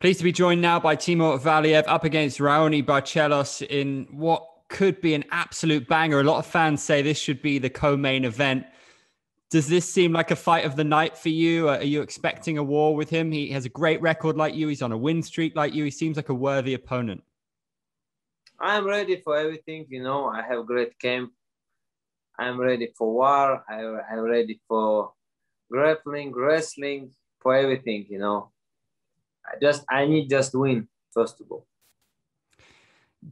Pleased to be joined now by Timur Valiev up against Raoni Barcelos in what could be an absolute banger. A lot of fans say this should be the co-main event. Does this seem like a fight of the night for you? Are you expecting a war with him? He has a great record like you. He's on a win streak like you. He seems like a worthy opponent. I'm ready for everything, I have great camp. I'm ready for war. I'm ready for grappling, wrestling, for everything, I need just win, first of all.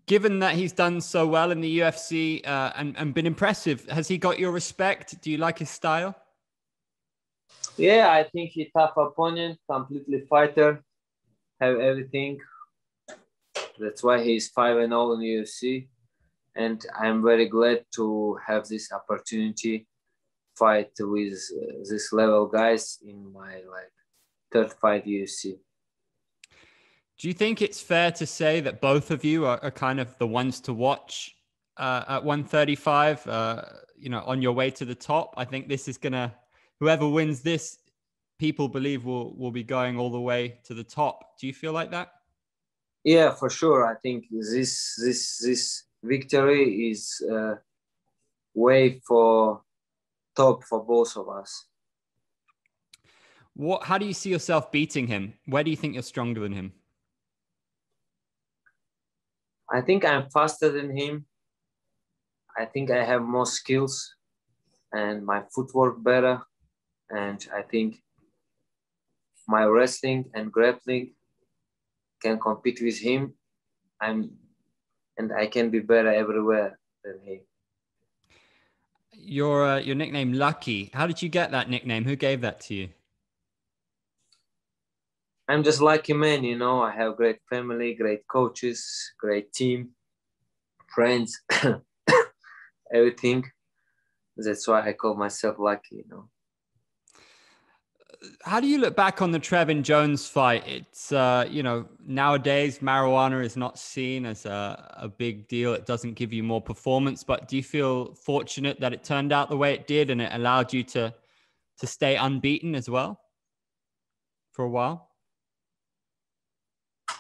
Given that he's done so well in the UFC and been impressive, has he got your respect? Do you like his style? Yeah, I think he's a tough opponent, completely fighter, have everything. That's why he's 5-0 in the UFC. And I'm very glad to have this opportunity fight with this level guys in my third fight UFC. Do you think it's fair to say that both of you are kind of the ones to watch at 135, on your way to the top? I think this is whoever wins this, people believe will be going all the way to the top. Do you feel like that? Yeah, for sure. I think this victory is way for top for both of us. How do you see yourself beating him? Where do you think you're stronger than him? I think I'm faster than him. I think I have more skills and my footwork better. And I think my wrestling and grappling can compete with him. And I can be better everywhere than him. Your nickname, Lucky. How did you get that nickname? Who gave that to you? I'm just lucky man, I have great family, great coaches, great team, friends, everything. That's why I call myself lucky, How do you look back on the Trevin Jones fight? It's, nowadays marijuana is not seen as a big deal. It doesn't give you more performance, but do you feel fortunate that it turned out the way it did and it allowed you to stay unbeaten as well for a while?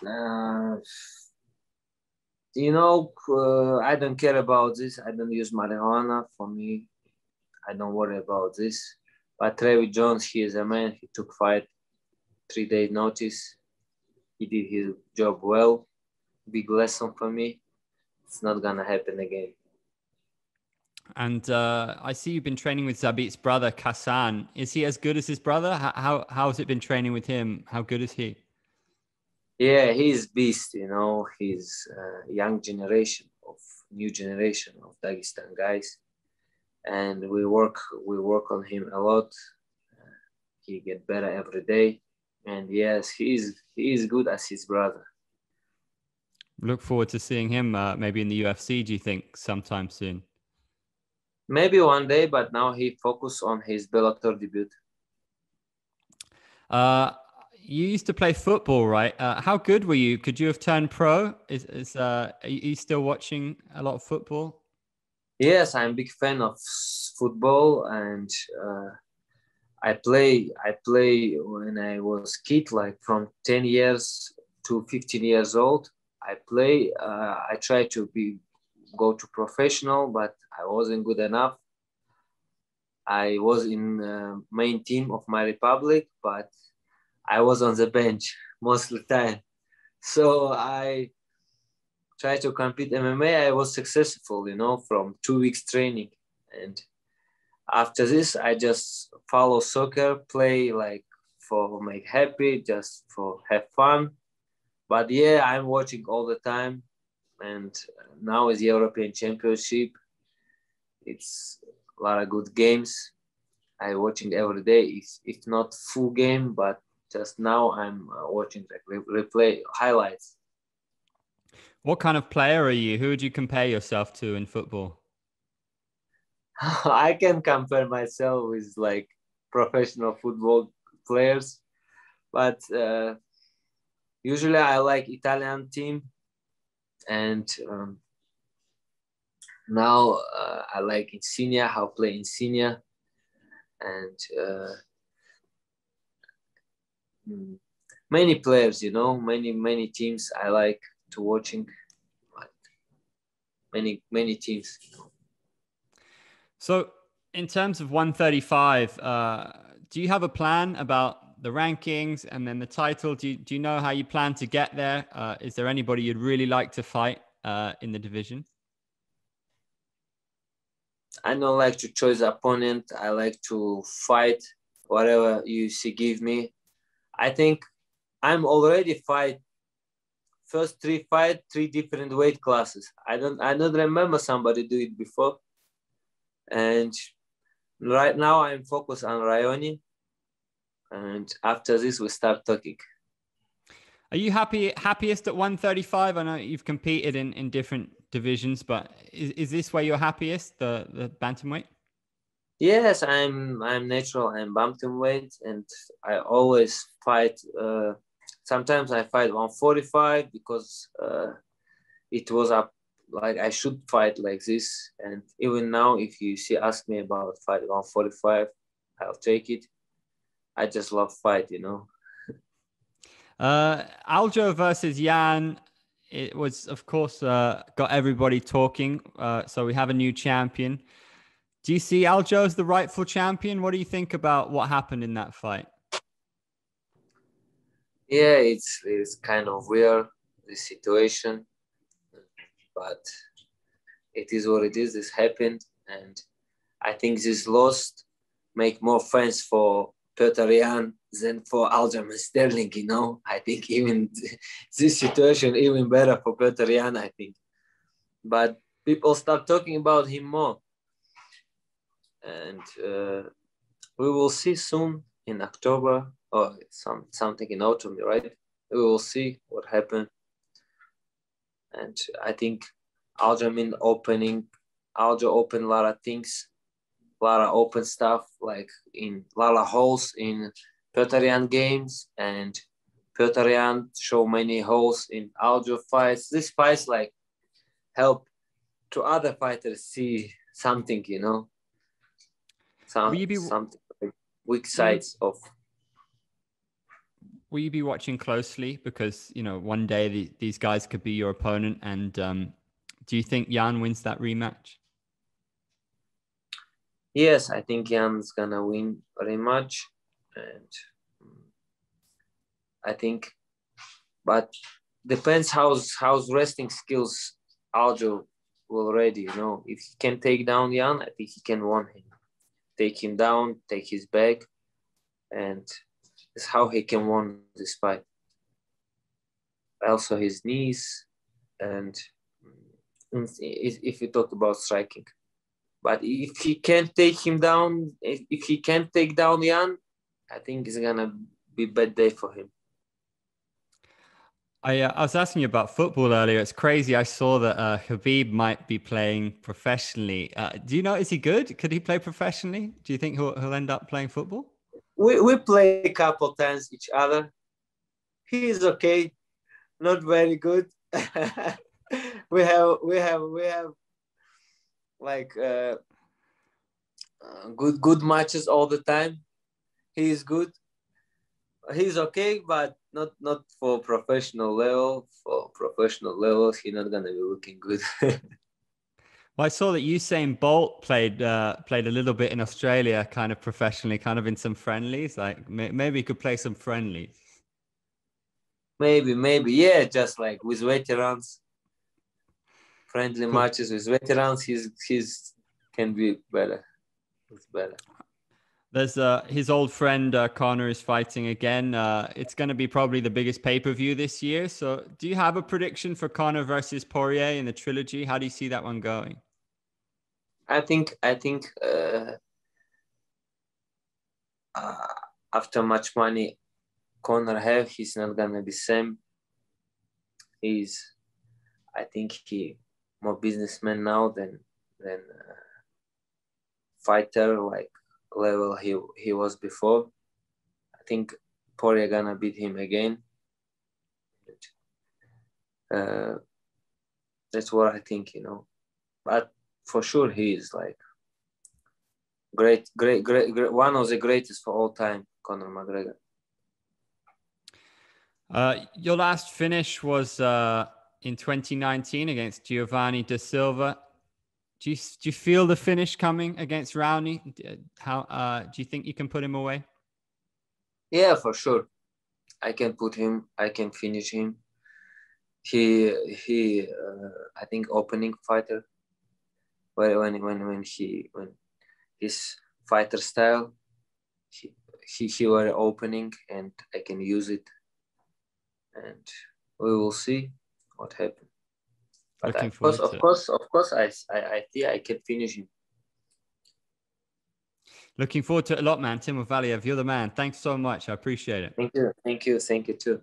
I don't care about this. I don't use marijuana. For me, I don't worry about this. But Trevin Jones, he is a man. He took fight 3-day notice. He did his job well. Big lesson for me. It's not gonna happen again. And I see you've been training with Zabit's brother, Kassan. Is he as good as his brother? How has it been training with him? How good is he? Yeah, he's beast, He's young generation of new generation of Dagestan guys. And we work on him a lot. He get better every day. And yes, he is good as his brother. Look forward to seeing him maybe in the UFC, do you think, sometime soon? Maybe one day, but now he focused on his Bellator debut. You used to play football, right? How good were you? Could you have turned pro? Are you still watching a lot of football? Yes, I'm a big fan of football, and I play when I was kid, like from 10 years to 15 years old. I play. I try to go to professional, but I wasn't good enough. I was in main team of my republic, but I was on the bench most of the time. So I tried to compete MMA. I was successful, from 2 weeks training. And after this, I just follow soccer, play for make happy, just for have fun. But yeah, I'm watching all the time. And now is the European Championship. It's a lot of good games. I'm watching every day. If not full game, but just now I'm watching replay highlights. What kind of player are you? Who would you compare yourself to in football? I can compare myself with professional football players, but usually I like Italian team, and now I like Insigne, how play Insigne, and many players, you know, many teams I like to watching. Like many teams. You know. So, in terms of 135, do you have a plan about the rankings and then the title? Do you know how you plan to get there? Is there anybody you'd really like to fight in the division? I don't like to choose opponent. I like to fight whatever UFC give me. I think I'm already fight first three different weight classes. I don't remember somebody do it before. And right now I'm focused on Raoni. And after this we start talking. Are you happiest at 135? I know you've competed in different divisions, but is this where you're happiest, the bantamweight? Yes, I'm natural. I'm bantamweight, and I always fight. Sometimes I fight 145 because it was up like I should fight like this. And even now, if you ask me about fight 145, I'll take it. I just love fight, you know. Aljo versus Jan. It was, of course, got everybody talking. So we have a new champion. Do you see Aljo as the rightful champion? What do you think about what happened in that fight? Yeah, it's kind of weird, this situation, but it is what it is. This happened, and I think this loss make more fans for Petr Yan than for Aljamain Sterling. You know, I think even this situation even better for Petr Yan. I think, but people start talking about him more, and we will see soon in October or something in autumn, right? We will see what happened, and I think Aljamain Aljo opened a lot of things, a lot of open stuff, like in a lot of holes in Petr Yan games, and Petr Yan show many holes in Aljo fights. This fights like help to other fighters see something, you know, something like weak sides of. Will you be watching closely because one day these guys could be your opponent? And do you think Jan wins that rematch? Yes, I think Jan's gonna win rematch, and I think, but depends how's wrestling skills Aljo will ready. You know, if he can take down Jan, I think he can win him. Take him down, take his back, and that's how he can win this fight. Also his knees, and if you talk about striking. But if he can't take him down, if he can't take down Jan, I think it's gonna be a bad day for him. I was asking you about football earlier. It's crazy. I saw that Khabib might be playing professionally. Do you know, is he good? Could he play professionally? Do you think he'll end up playing football? We play a couple times each other. He is okay, not very good. we have like good matches all the time. He is good. He's okay, but not for professional level. For professional level, he's not gonna be looking good. Well, I saw that Usain Bolt played a little bit in Australia, kind of professionally, kind of in some friendlies. Like maybe he could play some friendlies. Maybe, yeah. Just like with veterans, friendly Cool. matches with veterans, he's can be better. It's better. There's his old friend Connor is fighting again. It's going to be probably the biggest pay-per-view this year. So, do you have a prediction for Connor versus Poirier in the trilogy? How do you see that one going? I think after much money Connor have, he's not gonna be same. I think he more businessman now than fighter like level he was before. I think Poirier gonna beat him again. That's what I think, you know. But for sure, he is like great, one of the greatest for all time, Conor McGregor. Your last finish was in 2019 against Giovanni da Silva. Do you feel the finish coming against Raoni? How do you think you can put him away? Yeah, for sure. I can put him. I can finish him. He I think opening fighter. When his fighter style, he were opening, and I can use it, and we will see what happens. But Looking forward to it. of course, I think I can finish him. Looking forward to it a lot, man. Timur Valiev, you're the man. Thanks so much. I appreciate it. Thank you too.